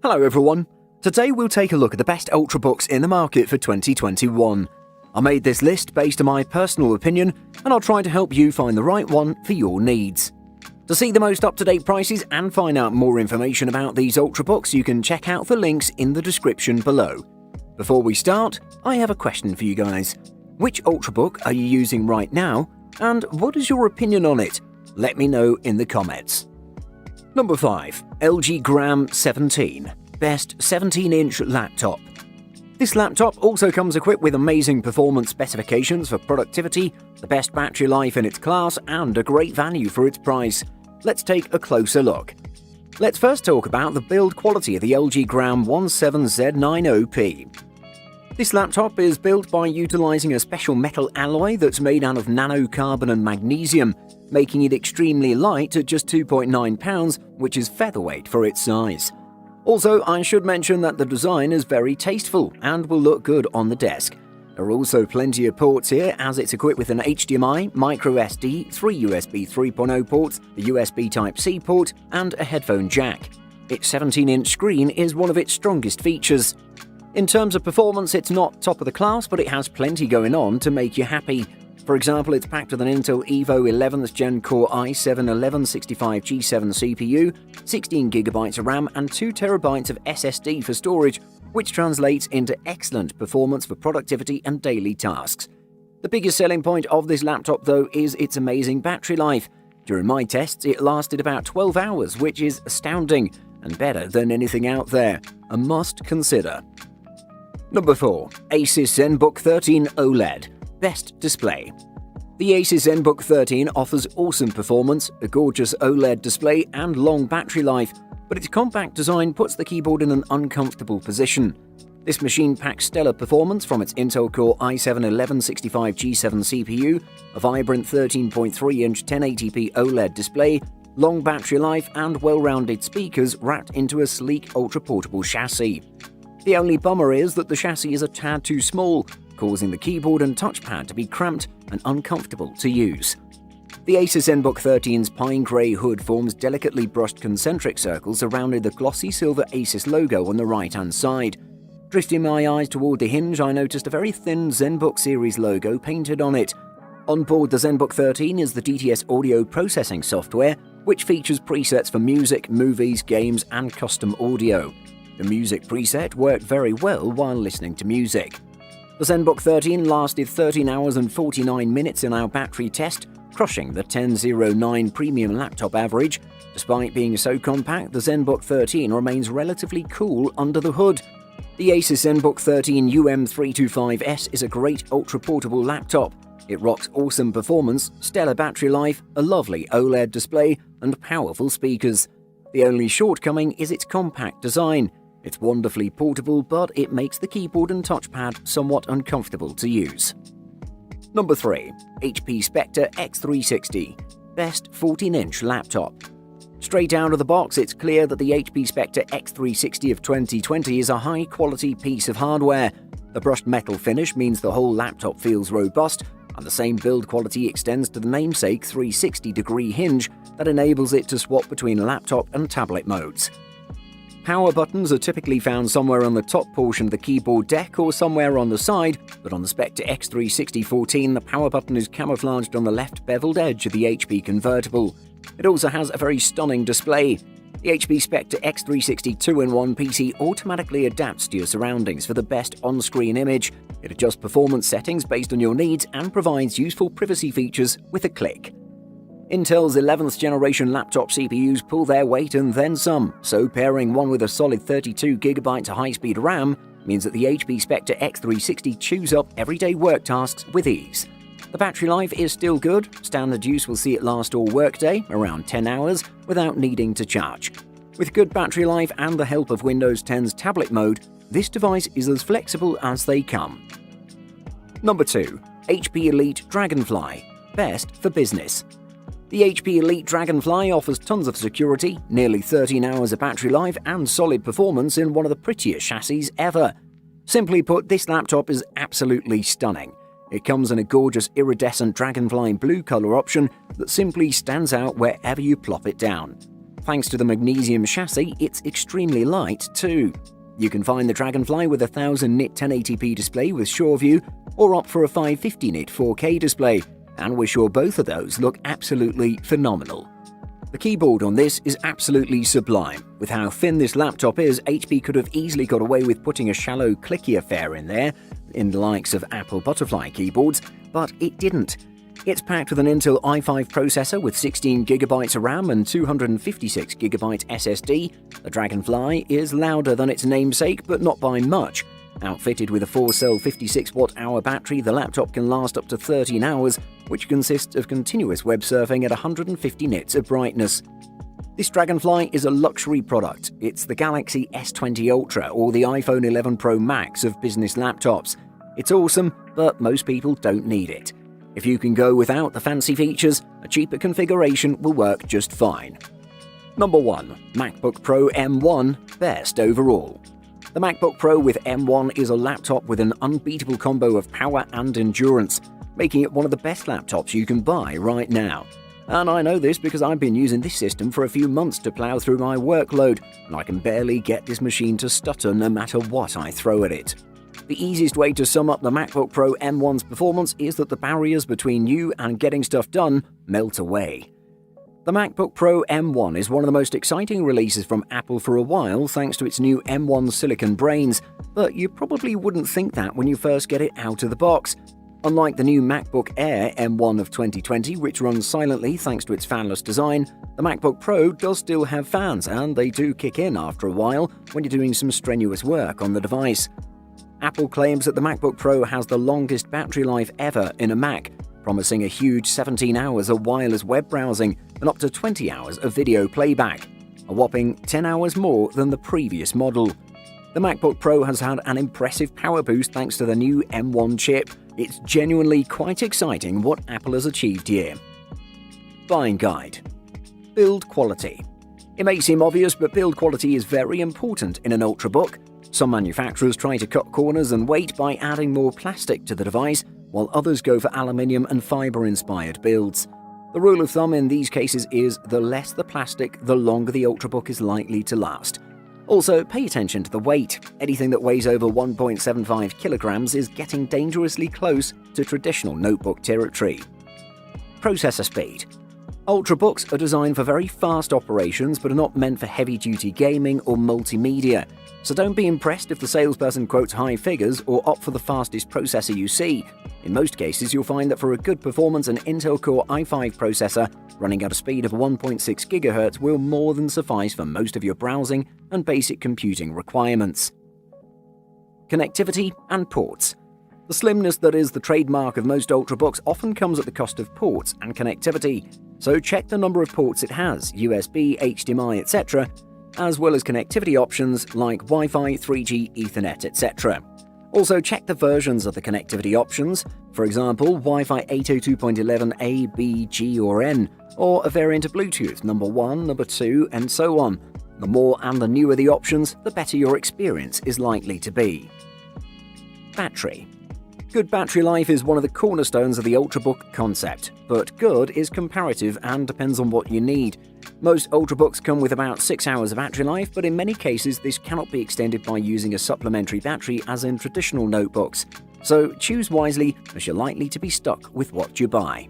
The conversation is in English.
Hello everyone. Today we'll take a look at the best ultrabooks in the market for 2021. I made this list based on my personal opinion, and I'll try to help you find the right one for your needs. To see the most up-to-date prices and find out more information about these ultrabooks, you can check out the links in the description below. Before we start, I have a question for you guys. Which ultrabook are you using right now, and what is your opinion on it? Let me know in the comments. Number 5. LG Gram 17. Best 17-inch laptop. This laptop also comes equipped with amazing performance specifications for productivity, the best battery life in its class, and a great value for its price. Let's take a closer look. Let's first talk about the build quality of the LG Gram 17Z90P. This laptop is built by utilizing a special metal alloy that's made out of nanocarbon and magnesium, making it extremely light at just 2.9 pounds, which is featherweight for its size. Also, I should mention that the design is very tasteful and will look good on the desk. There are also plenty of ports here, as it's equipped with an HDMI, microSD, 3 USB 3.0 ports, a USB Type-C port, and a headphone jack. Its 17-inch screen is one of its strongest features. In terms of performance, it's not top of the class, but it has plenty going on to make you happy. For example, it's packed with an Intel Evo 11th Gen Core i7-1165G7 CPU, 16GB of RAM, and 2TB of SSD for storage, which translates into excellent performance for productivity and daily tasks. The biggest selling point of this laptop, though, is its amazing battery life. During my tests, it lasted about 12 hours, which is astounding and better than anything out there. A must consider. Number 4. ASUS ZenBook 13 OLED. Best display. The ASUS ZenBook 13 offers awesome performance, a gorgeous OLED display, and long battery life, but its compact design puts the keyboard in an uncomfortable position. This machine packs stellar performance from its Intel Core i7-1165G7 CPU, a vibrant 13.3-inch 1080p OLED display, long battery life, and well-rounded speakers wrapped into a sleek ultra-portable chassis. The only bummer is that the chassis is a tad too small, causing the keyboard and touchpad to be cramped and uncomfortable to use. The ASUS ZenBook 13's pine grey hood forms delicately brushed concentric circles surrounding the glossy silver ASUS logo on the right-hand side. Drifting my eyes toward the hinge, I noticed a very thin ZenBook series logo painted on it. On board the ZenBook 13 is the DTS audio processing software, which features presets for music, movies, games, and custom audio. The music preset worked very well while listening to music. The ZenBook 13 lasted 13 hours and 49 minutes in our battery test, crushing the 1009 premium laptop average. Despite being so compact, the ZenBook 13 remains relatively cool under the hood. The ASUS ZenBook 13 UM325S is a great ultra-portable laptop. It rocks awesome performance, stellar battery life, a lovely OLED display, and powerful speakers. The only shortcoming is its compact design. It's wonderfully portable, but it makes the keyboard and touchpad somewhat uncomfortable to use. Number 3. HP Spectre x360. Best 14-inch laptop. Straight out of the box, it's clear that the HP Spectre x360 of 2020 is a high-quality piece of hardware. The brushed metal finish means the whole laptop feels robust, and the same build quality extends to the namesake 360-degree hinge that enables it to swap between laptop and tablet modes. Power buttons are typically found somewhere on the top portion of the keyboard deck or somewhere on the side, but on the Spectre x360 14, the power button is camouflaged on the left beveled edge of the HP convertible. It also has a very stunning display. The HP Spectre x360 2-in-1 PC automatically adapts to your surroundings for the best on-screen image. It adjusts performance settings based on your needs and provides useful privacy features with a click. Intel's 11th generation laptop CPUs pull their weight and then some, so pairing one with a solid 32GB of high-speed RAM means that the HP Spectre x360 chews up everyday work tasks with ease. The battery life is still good. Standard use will see it last all workday, around 10 hours, without needing to charge. With good battery life and the help of Windows 10's tablet mode, this device is as flexible as they come. Number 2. HP Elite Dragonfly. Best for business. The HP Elite Dragonfly offers tons of security, nearly 13 hours of battery life, and solid performance in one of the prettiest chassis ever. Simply put, this laptop is absolutely stunning. It comes in a gorgeous iridescent dragonfly blue color option that simply stands out wherever you plop it down. Thanks to the magnesium chassis, it's extremely light too. You can find the Dragonfly with a 1000-nit 1080p display with SureView, or opt for a 550-nit 4K display, and we're sure both of those look absolutely phenomenal. The keyboard on this is absolutely sublime. With how thin this laptop is, HP could have easily got away with putting a shallow, clicky affair in there, in the likes of Apple Butterfly keyboards, but it didn't. It's packed with an Intel i5 processor with 16GB of RAM and 256GB SSD. The Dragonfly is louder than its namesake, but not by much. Outfitted with a 4-cell 56-watt-hour battery, the laptop can last up to 13 hours, which consists of continuous web surfing at 150 nits of brightness. This Dragonfly is a luxury product. It's the Galaxy S20 Ultra or the iPhone 11 Pro Max of business laptops. It's awesome, but most people don't need it. If you can go without the fancy features, a cheaper configuration will work just fine. Number 1. MacBook Pro M1 Best Overall. The MacBook Pro with M1 is a laptop with an unbeatable combo of power and endurance, making it one of the best laptops you can buy right now. And I know this because I've been using this system for a few months to plow through my workload, and I can barely get this machine to stutter no matter what I throw at it. The easiest way to sum up the MacBook Pro M1's performance is that the barriers between you and getting stuff done melt away. The MacBook Pro M1 is one of the most exciting releases from Apple for a while thanks to its new M1 silicon brains, but you probably wouldn't think that when you first get it out of the box. Unlike the new MacBook Air M1 of 2020, which runs silently thanks to its fanless design, the MacBook Pro does still have fans, and they do kick in after a while when you're doing some strenuous work on the device. Apple claims that the MacBook Pro has the longest battery life ever in a Mac, promising a huge 17 hours of wireless web browsing and up to 20 hours of video playback, a whopping 10 hours more than the previous model. The MacBook Pro has had an impressive power boost thanks to the new M1 chip. It's genuinely quite exciting what Apple has achieved here. Buying guide. Build quality. It may seem obvious, but build quality is very important in an ultrabook. Some manufacturers try to cut corners and weight by adding more plastic to the device, while others go for aluminium and fiber-inspired builds. The rule of thumb in these cases is the less the plastic, the longer the ultrabook is likely to last. Also, pay attention to the weight. Anything that weighs over 1.75 kilograms is getting dangerously close to traditional notebook territory. Processor speed. Ultrabooks are designed for very fast operations but are not meant for heavy-duty gaming or multimedia. So don't be impressed if the salesperson quotes high figures or opt for the fastest processor you see. In most cases, you'll find that for a good performance, an Intel Core i5 processor running at a speed of 1.6 GHz will more than suffice for most of your browsing and basic computing requirements. Connectivity and ports. The slimness that is the trademark of most ultrabooks often comes at the cost of ports and connectivity, so check the number of ports it has, USB, HDMI, etc., as well as connectivity options like Wi-Fi, 3G, Ethernet, etc. Also check the versions of the connectivity options, for example Wi-Fi 802.11a, B, G or N, or a variant of Bluetooth number 1, number 2, and so on. The more and the newer the options, the better your experience is likely to be. Battery. Good battery life is one of the cornerstones of the ultrabook concept, but good is comparative and depends on what you need. Most ultrabooks come with about 6 hours of battery life, but in many cases this cannot be extended by using a supplementary battery as in traditional notebooks. So choose wisely, as you're likely to be stuck with what you buy.